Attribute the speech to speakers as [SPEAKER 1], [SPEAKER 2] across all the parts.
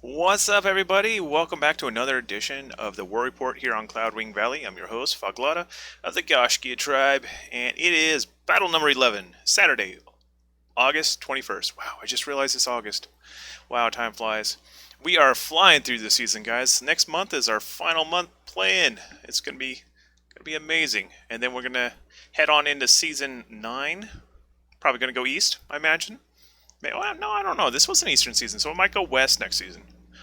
[SPEAKER 1] What's up, everybody? Welcome back to another edition of the War Report here on Cloudwing Valley. I'm your host, Faglata of the Gashkia tribe, and it is battle number 11, Saturday, August 21st. Wow, I just realized it's August. Wow, time flies. We are flying through the season, guys. Next month is our final month playing. It's gonna be amazing, and then we're gonna head on into season 9. Probably gonna go east, I imagine. Well, no, I don't know. This was an Eastern season, so it might go west next season.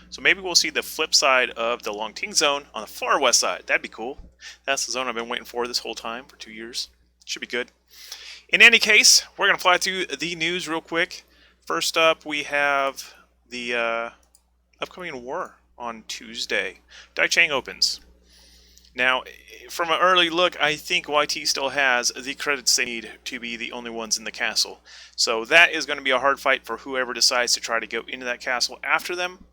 [SPEAKER 1] So maybe we'll see the flip side of the Longting zone on the far west side. That'd be cool. That's the zone I've been waiting for this whole time for 2 years. Should be good. In any case, we're going to fly through the news real quick. First up, we have the upcoming war on Tuesday. Daichang opens. Now, from an early look, I think YT still has the credits they need to be the only ones in the castle. So that is going to be a hard fight for whoever decides to try to go into that castle after them.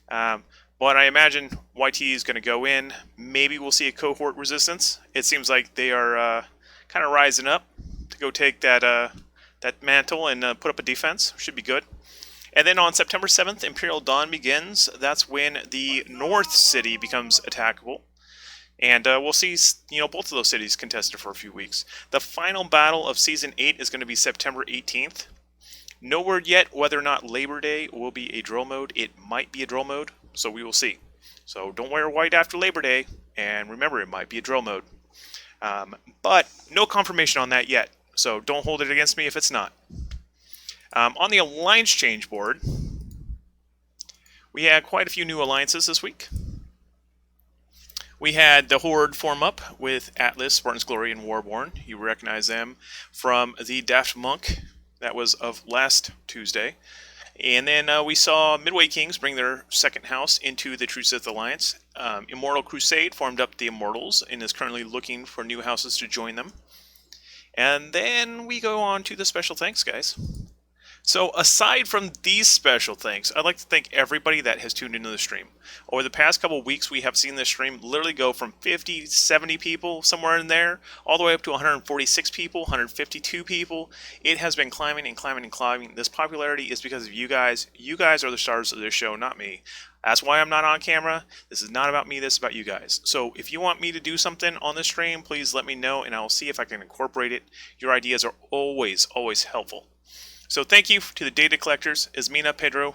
[SPEAKER 1] But I imagine YT is going to go in. Maybe we'll see a cohort resistance. It seems like they are kind of rising up to go take that mantle and put up a defense. Should be good. And then on September 7th, Imperial Dawn begins. That's when the North City becomes attackable. And we'll see, both of those cities contested for a few weeks. The final battle of Season 8 is going to be September 18th. No word yet whether or not Labor Day will be a drill mode. It might be a drill mode, so we will see. So don't wear white after Labor Day, and remember, it might be a drill mode. But no confirmation on that yet, so don't hold it against me if it's not. On the Alliance Change board, we had quite a few new alliances this week. We had the Horde form up with Atlas, Spartan's Glory, and Warborn. You recognize them from the Daft Monk. That was of last Tuesday. And then we saw Midway Kings bring their second house into the True Sith Alliance. Immortal Crusade formed up the Immortals and is currently looking for new houses to join them. And then we go on to the special thanks, guys. So aside from these special thanks, I'd like to thank everybody that has tuned into the stream. Over the past couple of weeks, we have seen this stream literally go from 50, 70 people, somewhere in there, all the way up to 146 people, 152 people. It has been climbing and climbing and climbing. This popularity is because of you guys. You guys are the stars of this show, not me. That's why I'm not on camera. This is not about me, this is about you guys. So if you want me to do something on this stream, please let me know, and I'll see if I can incorporate it. Your ideas are always, always helpful. So thank you to the data collectors, Ismina, Pedro,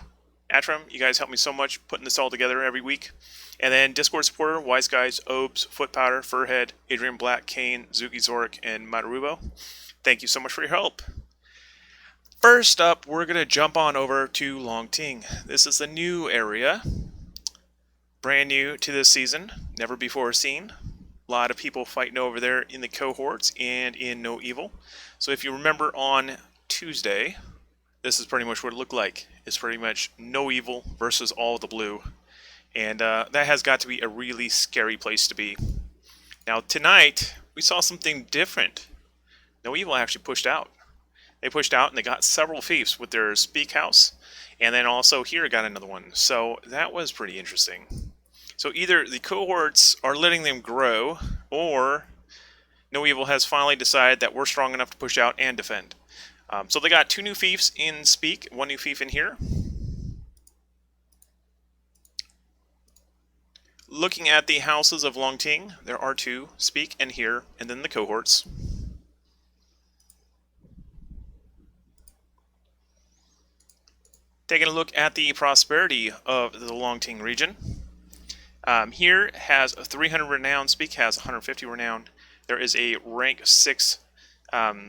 [SPEAKER 1] Atram. You guys help me so much putting this all together every week. And then Discord supporter, Wise Guys, Obes, Foot Powder, Furhead, Adrian Black, Kane, Zuki Zorik, and Matarubo. Thank you so much for your help. First up, we're going to jump on over to Longting. This is the new area. Brand new to this season, never before seen. A lot of people fighting over there in the cohorts and in No Evil. So if you remember on Tuesday, this is pretty much what it looked like. It's pretty much No Evil versus all the blue. And that has got to be a really scary place to be. Now tonight, we saw something different. No Evil actually pushed out. They pushed out and they got several fiefs with their Speak House. And then also here got another one. So that was pretty interesting. So either the cohorts are letting them grow, or No Evil has finally decided that we're strong enough to push out and defend. So they got 2 new fiefs in Speak, 1 new fief in here. Looking at the houses of Longting, there are 2, Speak and here, and then the cohorts. Taking a look at the prosperity of the Longting region. Here has 300 renown, Speak has 150 renown. There is a rank 6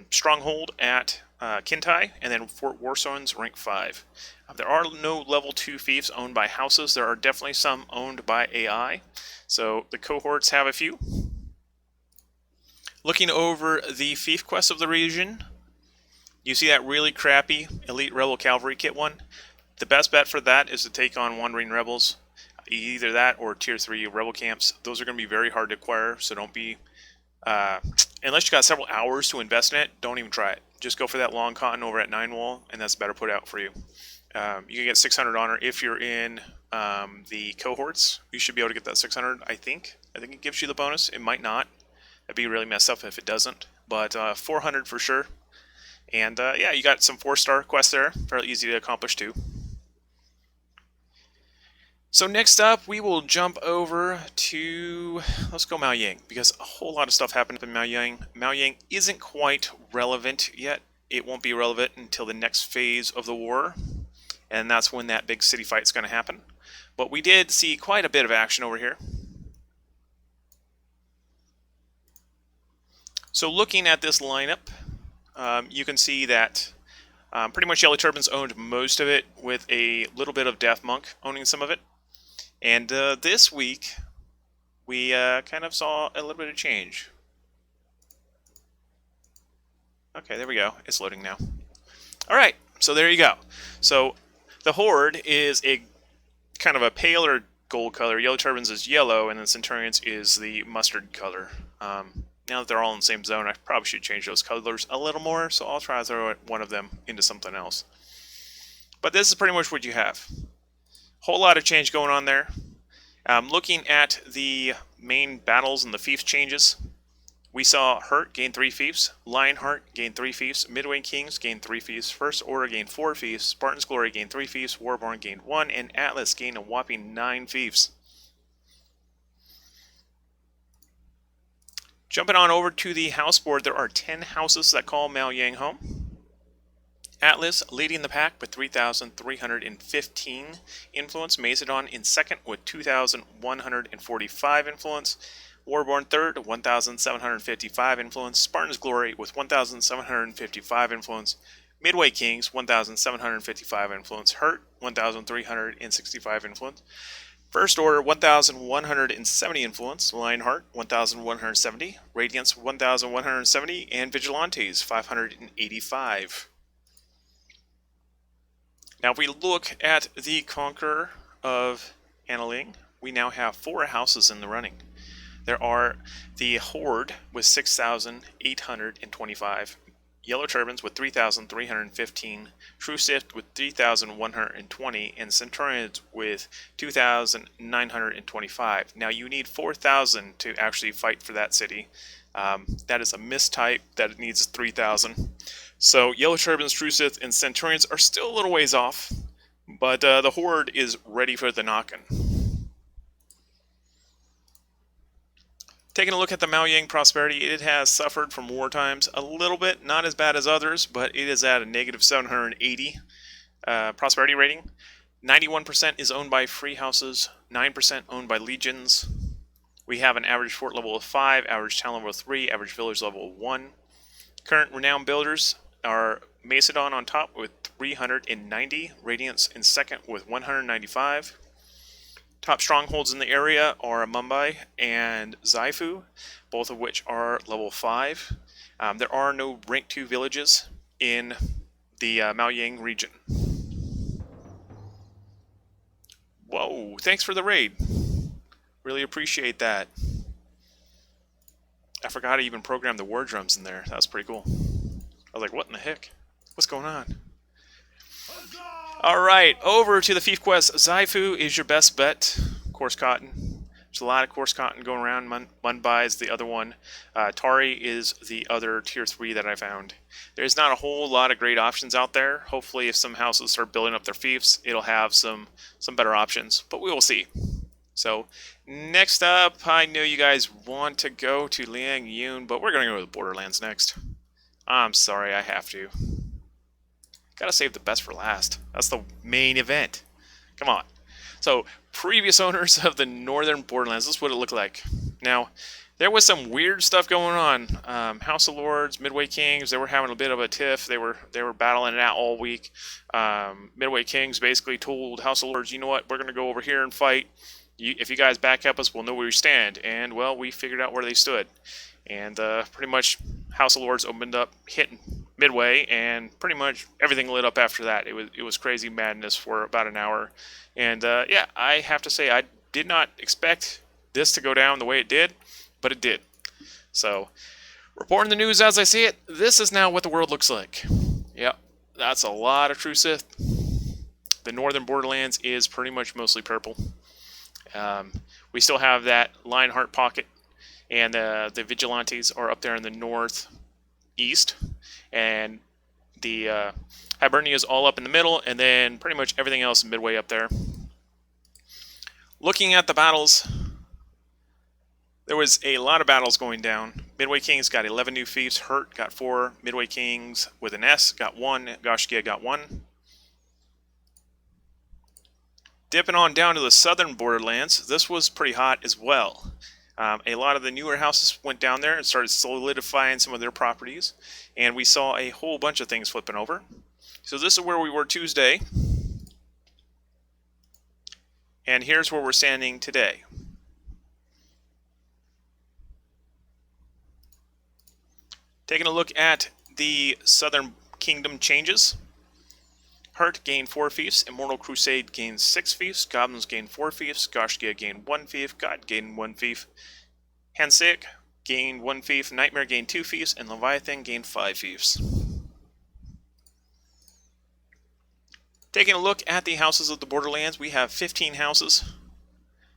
[SPEAKER 1] stronghold at Kintai, and then Fort Warstone's rank 5. There are no level 2 fiefs owned by houses. There are definitely some owned by AI. So the cohorts have a few. Looking over the fief quest of the region, you see that really crappy Elite Rebel Cavalry Kit one. The best bet for that is to take on Wandering Rebels. Either that or Tier 3 Rebel Camps. Those are going to be very hard to acquire, so don't be... unless you got several hours to invest in it, don't even try it. Just go for that long cotton over at 9 wall, and that's better put out for you. You can get 600 honor if you're in the cohorts. You should be able to get that 600, I think. I think it gives you the bonus. It might not. That'd be really messed up if it doesn't. But 400 for sure. And yeah, you got some 4-star quests there. Fairly easy to accomplish too. So next up, we will jump over to, let's go Mao Yang, because a whole lot of stuff happened in Mao Yang. Mao Yang isn't quite relevant yet. It won't be relevant until the next phase of the war, and that's when that big city fight is going to happen. But we did see quite a bit of action over here. So looking at this lineup, you can see that pretty much Yellow Turbans owned most of it, with a little bit of Death Monk owning some of it. And this week, we kind of saw a little bit of change. Okay, there we go. It's loading now. All right, so there you go. So the Horde is a kind of a paler gold color. Yellow Turbans is yellow, and then Centurions is the mustard color. Now that they're all in the same zone, I probably should change those colors a little more, so I'll try to throw one of them into something else. But this is pretty much what you have. Whole lot of change going on there. Looking at the main battles and the fiefs changes, we saw Hurt gain 3 fiefs, Lionheart gain 3 fiefs, Midway Kings gain 3 fiefs, First Order gain 4 fiefs, Spartan's Glory gain 3 fiefs, Warborn gained 1, and Atlas gained a whopping 9 fiefs. Jumping on over to the house board, there are 10 houses that call Mao Yang home. Atlas leading the pack with 3,315 influence. Macedon in second with 2,145 influence. Warborn third, 1,755 influence. Spartan's Glory with 1,755 influence. Midway Kings, 1,755 influence. Hurt, 1,365 influence. First Order, 1,170 influence. Lionheart, 1,170. Radiance, 1,170. And Vigilantes, 585. Now, if we look at the Conqueror of Annaling, we now have 4 houses in the running. There are the Horde with 6,825, Yellow Turbans with 3,315, True Sith with 3,120, and Centurions with 2,925. Now, you need 4,000 to actually fight for that city. That is a mistype that it needs 3,000. So Yellow Turbans, True Sith, and Centurions are still a little ways off, but the Horde is ready for the knockin'. Taking a look at the Mao Yang prosperity, it has suffered from war times a little bit, not as bad as others, but it is at a negative 780 prosperity rating. 91% is owned by free houses, 9% owned by legions. We have an average fort level of 5, average town level of 3, average village level of 1. Current renowned builders are Macedon on top with 390, Radiance in second with 195. Top strongholds in the area are Mumbai and Zaifu, both of which are level 5. There are no rank 2 villages in the Mao Yang region. Whoa, thanks for the raid. Really appreciate that. I forgot to even program the war drums in there. That was pretty cool. I was like, what in the heck? What's going on? Alright, over to the Fief Quest. Zaifu is your best bet. Coarse cotton. There's a lot of coarse cotton going around. Mumbai is the other one. Tari is the other tier 3 that I found. There's not a whole lot of great options out there. Hopefully, if some houses start building up their fiefs, it'll have some better options. But we will see. So, next up, I know you guys want to go to Liang Yoon, but we're going to go to the Borderlands next. I'm sorry, I have to. Gotta save the best for last. That's the main event. Come on. So, previous owners of the Northern Borderlands, this is what it looked like. Now, there was some weird stuff going on. House of Lords, Midway Kings, they were having a bit of a tiff. They were battling it out all week. Midway Kings basically told House of Lords, you know what, we're going to go over here and fight. If you guys back up us, we'll know where we stand. And, well, we figured out where they stood. And pretty much House of Lords opened up, hit Midway, and pretty much everything lit up after that. It was crazy madness for about an hour. And, yeah, I have to say I did not expect this to go down the way it did, but it did. So, reporting the news as I see it, this is now what the world looks like. Yep, that's a lot of True Sith. The Northern Borderlands is pretty much mostly purple. We still have that Lionheart pocket, and the Vigilantes are up there in the northeast, and the Hibernia is all up in the middle, and then pretty much everything else midway up there. Looking at the battles, there was a lot of battles going down. Midway Kings got 11 new fiefs. Hurt got 4. Midway Kings with an S got 1. Goshkia got 1. Dipping on down to the southern borderlands, this was pretty hot as well. A lot of the newer houses went down there and started solidifying some of their properties, and we saw a whole bunch of things flipping over. So this is where we were Tuesday, and here's where we're standing today. Taking a look at the Southern Kingdom changes. Hurt gained 4 fiefs, Immortal Crusade gained 6 fiefs, Goblins gained 4 fiefs, Goshgia gained 1 fief, God gained 1 fief, Hansik gained 1 fief, Nightmare gained 2 fiefs, and Leviathan gained 5 fiefs. Taking a look at the houses of the Borderlands, we have 15 houses.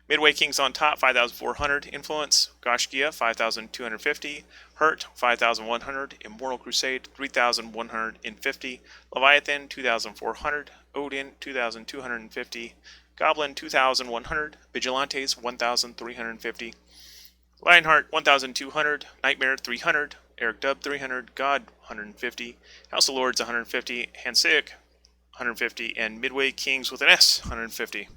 [SPEAKER 1] Midway Kings on top, 5,400 influence. Goshgia, 5,250. Hurt, 5,100. Immortal Crusade, 3,150. Leviathan, 2,400. Odin, 2,250. Goblin, 2,100. Vigilantes, 1,350. Lionheart, 1,200. Nightmare, 300. Eric Dub, 300. God, 150. House of Lords, 150. Hansik, 150. And Midway Kings with an S, 150.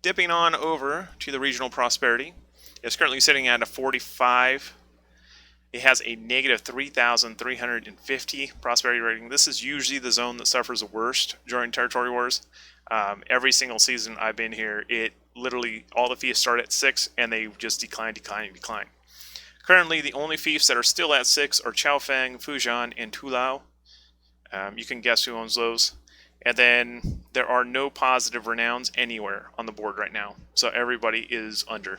[SPEAKER 1] Dipping on over to the regional prosperity, it's currently sitting at a 45. It has a negative 3,350 prosperity rating. This is usually the zone that suffers the worst during territory wars. Every single season I've been here, it literally, all the fiefs start at 6 and they just decline. Currently, the only fiefs that are still at 6 are Chaofeng, Fujian, and Tulao. You can guess who owns those. And then there are no positive renowns anywhere on the board right now. So everybody is under.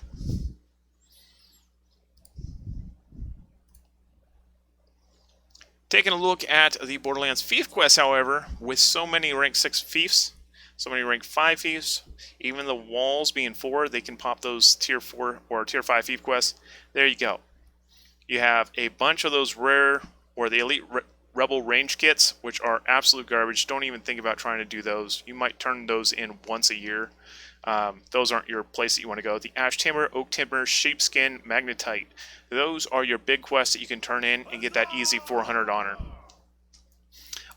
[SPEAKER 1] Taking a look at the Borderlands fief quest, however, with so many rank 6 fiefs, so many rank 5 fiefs, even the walls being 4, they can pop those tier 4 or tier 5 fief quests. There you go. You have a bunch of those rare or the elite Rebel range kits, which are absolute garbage. Don't even think about trying to do those. You might turn those in once a year. Those aren't your place that you want to go. The Ash Timber, Oak Timber, Sheepskin, Magnetite. Those are your big quests that you can turn in and get that easy 400 honor.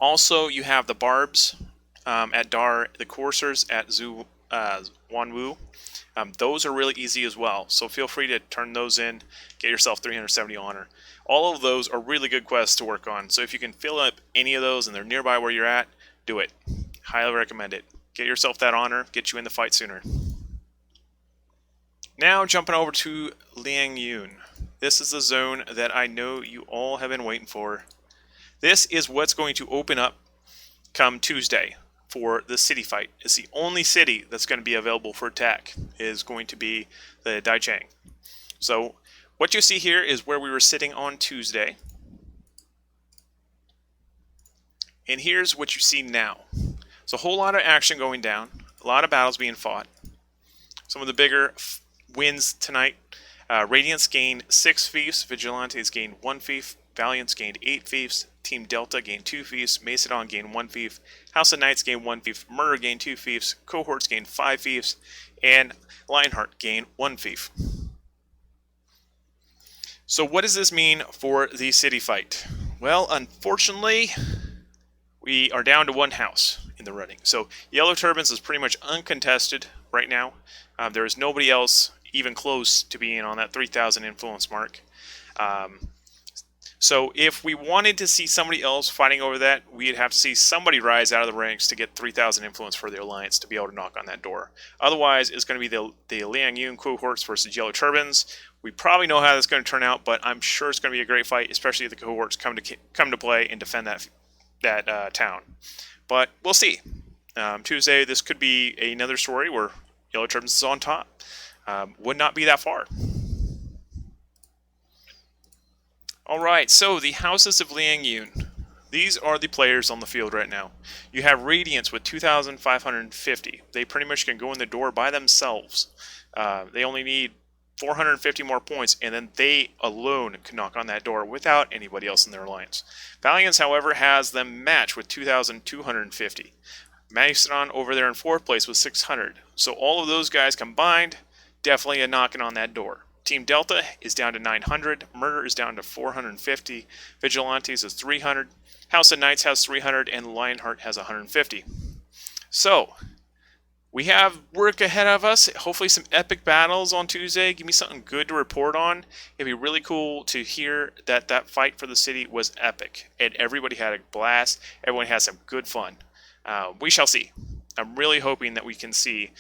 [SPEAKER 1] Also, you have the Barbs at Dar, the Coursers at Wanwu. Those are really easy as well, so feel free to turn those in, get yourself 370 honor. All of those are really good quests to work on, so if you can fill up any of those and they're nearby where you're at, do it. Highly recommend it. Get yourself that honor, get you in the fight sooner. Now jumping over to Liang Yoon. This is the zone that I know you all have been waiting for. This is what's going to open up come Tuesday for the city fight. It's the only city that's going to be available for attack is going to be the Daichang. So what you see here is where we were sitting on Tuesday. And here's what you see now. So a whole lot of action going down, a lot of battles being fought. Some of the bigger wins tonight. Radiance gained 6 fiefs, Vigilantes gained 1 fief, Valiants gained 8 fiefs, Team Delta gained 2 fiefs, Macedon gained 1 fief, House of Knights gained 1 fief, Murder gained 2 fiefs, Cohorts gained 5 fiefs, and Lionheart gained 1 fief. So what does this mean for the city fight? Well, unfortunately, we are down to 1 house in the running. So Yellow Turbans is pretty much uncontested right now. There is nobody else even close to being on that 3,000 influence mark. So if we wanted to see somebody else fighting over that, we'd have to see somebody rise out of the ranks to get 3,000 influence for the Alliance to be able to knock on that door. Otherwise, it's going to be the Liang Yoon Cohorts versus Yellow Turbans. We probably know how that's going to turn out, but I'm sure it's going to be a great fight, especially if the Cohorts come to play and defend that town. But we'll see. Tuesday, this could be another story where Yellow Turbans is on top. Would not be that far. Alright, so the houses of Liang Yoon. These are the players on the field right now. You have Radiance with 2,550. They pretty much can go in the door by themselves. They only need 450 more points, and then they alone can knock on that door without anybody else in their alliance. Valiance, however, has them matched with 2,250. Mastodon over there in 4th place with 600. So all of those guys combined, definitely a knocking on that door. Team Delta is down to 900. Murder is down to 450. Vigilantes is 300. House of Knights has 300. And Lionheart has 150. So, we have work ahead of us. Hopefully some epic battles on Tuesday. Give me something good to report on. It'd be really cool to hear that that fight for the city was epic. And everybody had a blast. Everyone had some good fun. We shall see. I'm really hoping that we can see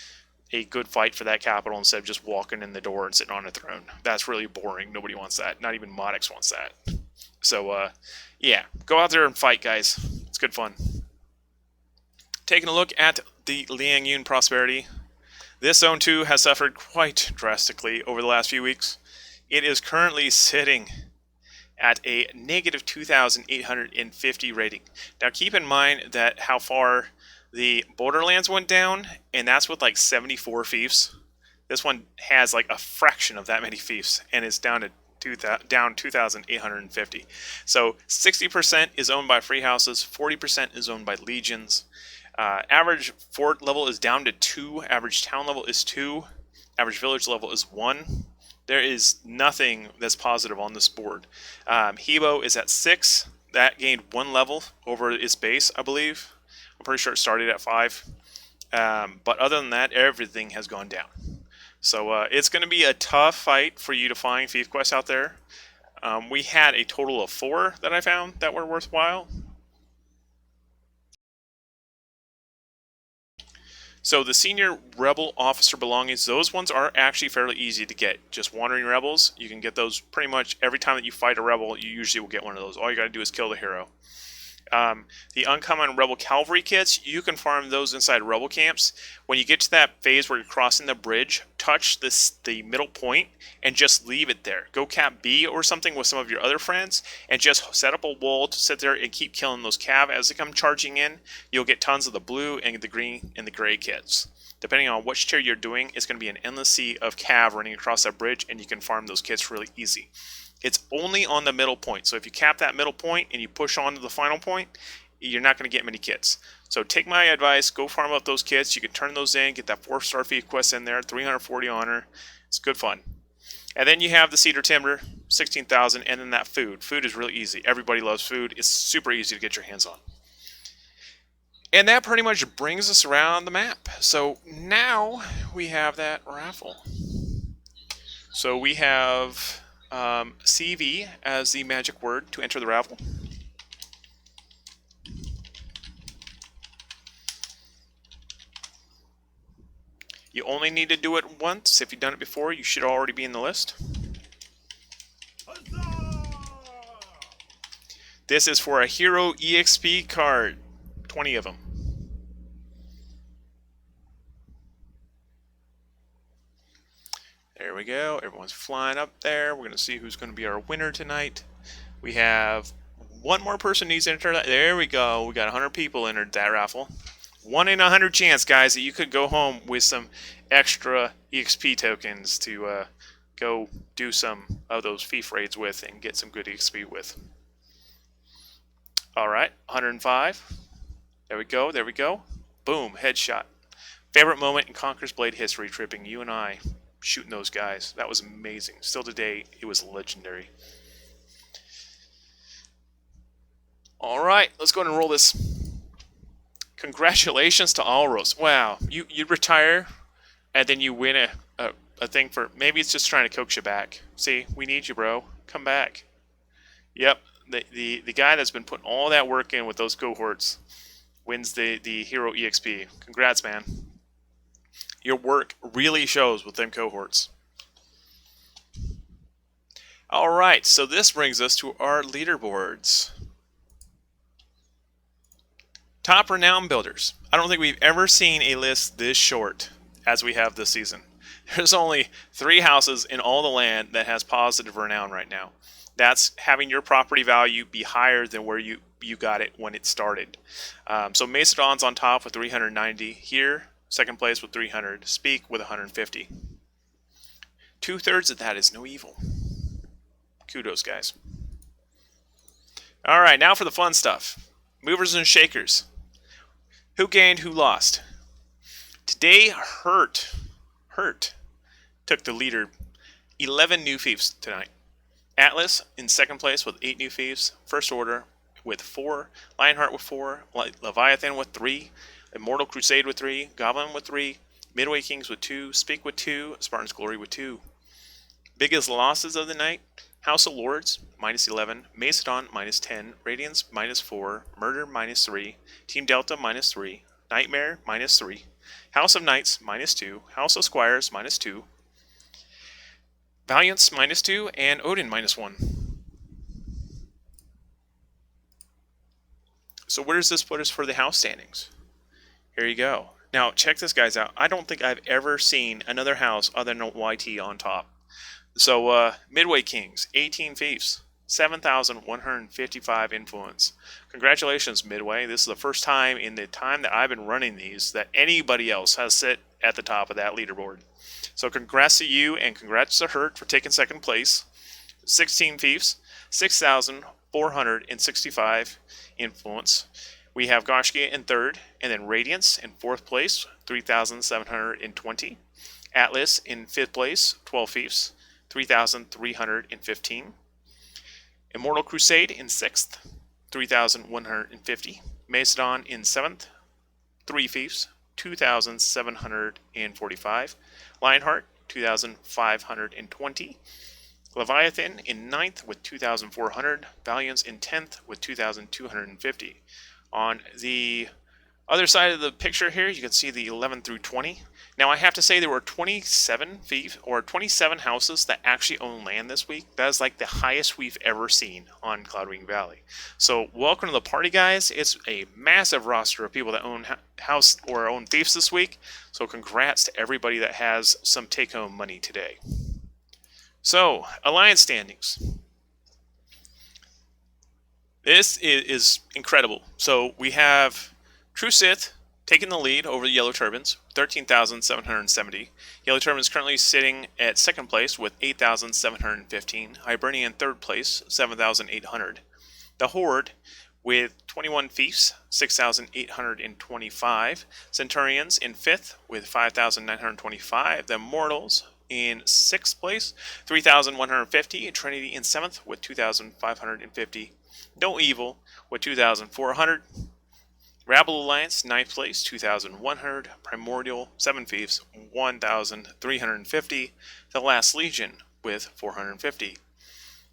[SPEAKER 1] a good fight for that capital instead of just walking in the door and sitting on a throne. That's really boring. Nobody wants that. Not even Modix wants that. So, yeah. Go out there and fight, guys. It's good fun. Taking a look at the Liang Yoon prosperity. This Zone 2 has suffered quite drastically over the last few weeks. It is currently sitting at a negative 2,850 rating. Now keep in mind that how far the Borderlands went down, and that's with like 74 fiefs. This one has like a fraction of that many fiefs, and it's down to 2,850. So 60% is owned by free houses, 40% is owned by legions. Average fort level is down to 2. Average town level is 2. Average village level is 1. There is nothing that's positive on this board. Hebo is at 6. That gained 1 level over its base, I believe. I'm pretty sure it started at 5. But other than that, everything has gone down. So it's going to be a tough fight for you to find fief quests out there. We had a total of 4 that I found that were worthwhile. So the senior rebel officer belongings, those ones are actually fairly easy to get. Just wandering rebels, you can get those pretty much every time that you fight a rebel. You usually will get one of those. All you got to do is kill the hero. The uncommon rebel cavalry kits, you can farm those inside rebel camps. When you get to that phase where you're crossing the bridge, touch the middle point and just leave it there. Go cap B or something with some of your other friends and just set up a wall to sit there and keep killing those cav as they come charging in. You'll get tons of the blue and the green and the gray kits. Depending on which tier you're doing, it's going to be an endless sea of cav running across that bridge, and you can farm those kits really easy. It's only on the middle point. So if you cap that middle point and you push on to the final point, you're not going to get many kits. So take my advice, go farm up those kits. You can turn those in, get that 4-star fief quest in there, 340 honor. It's good fun. And then you have the cedar timber, 16,000, and then that food. Food is really easy. Everybody loves food. It's super easy to get your hands on. And that pretty much brings us around the map. So now we have that raffle. So we have CV as the magic word to enter the raffle. You only need to do it once. If you've done it before, you should already be in the list. This is for a Hero EXP card. 20 of them. There we go. Everyone's flying up there. We're going to see who's going to be our winner tonight. We have one more person needs to enter that. There we go. We got 100 people entered that raffle. 1 in 100 chance, guys, that you could go home with some extra EXP tokens to go do some of those fief raids with and get some good EXP with. All right, 105. There we go. There we go. Boom, headshot. Favorite moment in Conqueror's Blade history, tripping you and I shooting those guys. That was amazing. Still today, it was legendary. All right, let's go ahead and roll this. Congratulations to Alros. Wow, you retire and then you win a thing for, maybe it's just trying to coax you back. See, we need you, bro. Come back. Yep, the guy that's been putting all that work in with those cohorts wins the Hero EXP. Congrats, man. Your work really shows with them cohorts. All right, so this brings us to our leaderboards. Top renown builders. I don't think we've ever seen a list this short as we have this season. There's only 3 houses in all the land that has positive renown right now. That's having your property value be higher than where you got it when it started. So Macedon's on top with 390 here. Second place with 300. Speak with 150. 2/3 of that is no evil. Kudos, guys. All right, now for the fun stuff. Movers and shakers. Who gained, who lost? Today, Hurt took the leader. 11 new fiefs tonight. Atlas in second place with 8 new fiefs. First Order with 4. Lionheart with 4. Leviathan with 3. Immortal Crusade with 3. Goblin with 3. Midway Kings with 2. Speak with 2. Spartan's Glory with 2. Biggest losses of the night: House of Lords, minus 11. Macedon, minus 10. Radiance, minus 4. Murder, minus 3. Team Delta, minus 3. Nightmare, minus 3. House of Knights, minus 2. House of Squires, minus 2. Valiance, minus 2. And Odin, minus 1. So where does this put us for the house standings? Here you go. Now, check this, guys, out. I don't think I've ever seen another house other than YT on top. So, Midway Kings, 18 fiefs, 7,155 influence. Congratulations, Midway. This is the first time in the time that I've been running these that anybody else has sit at the top of that leaderboard. So congrats to you, and congrats to Hurt for taking second place. 16 fiefs, 6,465 influence. We have Goshki in third, and then Radiance in fourth place, 3,720. Atlas in fifth place, 12 fiefs, 3,315. Immortal Crusade in 6th, 3,150. Macedon in 7th, 3 fiefs, 2,745. Lionheart, 2,520. Leviathan in 9th with 2,400. Valiance in 10th with 2,250. On the other side of the picture here, you can see the 11 through 20. Now, I have to say there were 27 houses that actually own land this week. That is like the highest we've ever seen on Cloudwing Valley. So, welcome to the party, guys. It's a massive roster of people that own house or own fiefs this week. So, congrats to everybody that has some take-home money today. So, alliance standings. This is incredible. So, we have True Sith taking the lead over the Yellow Turbans, 13,770. Yellow Turbans currently sitting at second place with 8,715. Hibernian in third place, 7,800. The Horde with 21 fiefs, 6,825. Centurions in fifth with 5,925. The Immortals in sixth place, 3,150. Trinity in seventh with 2,550. No Evil with 2,400. Rabble Alliance, 9th place, 2,100. Primordial, 7 fiefs, 1,350. The Last Legion with 450.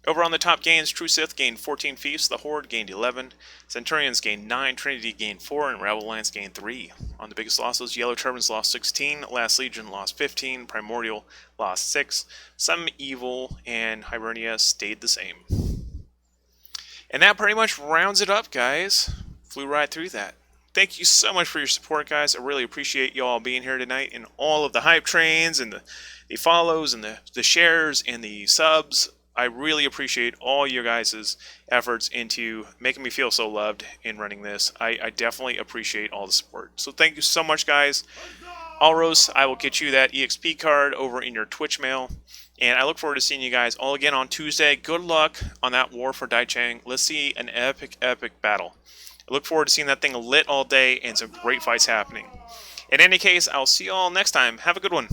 [SPEAKER 1] Over on the top gains, True Sith gained 14 fiefs, the Horde gained 11, Centurions gained 9, Trinity gained 4, and Rabble Alliance gained 3. On the biggest losses, Yellow Turbans lost 16, Last Legion lost 15, Primordial lost 6, Some Evil and Hibernia stayed the same. And that pretty much rounds it up, guys. Flew right through that. Thank you so much for your support, guys. I really appreciate you all being here tonight, and all of the hype trains and the follows and the shares and the subs. I really appreciate all your guys' efforts into making me feel so loved in running this. I definitely appreciate all the support. So thank you so much, guys. Alros, I will get you that EXP card over in your Twitch mail. And I look forward to seeing you guys all again on Tuesday. Good luck on that war for Daichang. Let's see an epic, epic battle. I look forward to seeing that thing lit all day and some great fights happening. In any case, I'll see you all next time. Have a good one.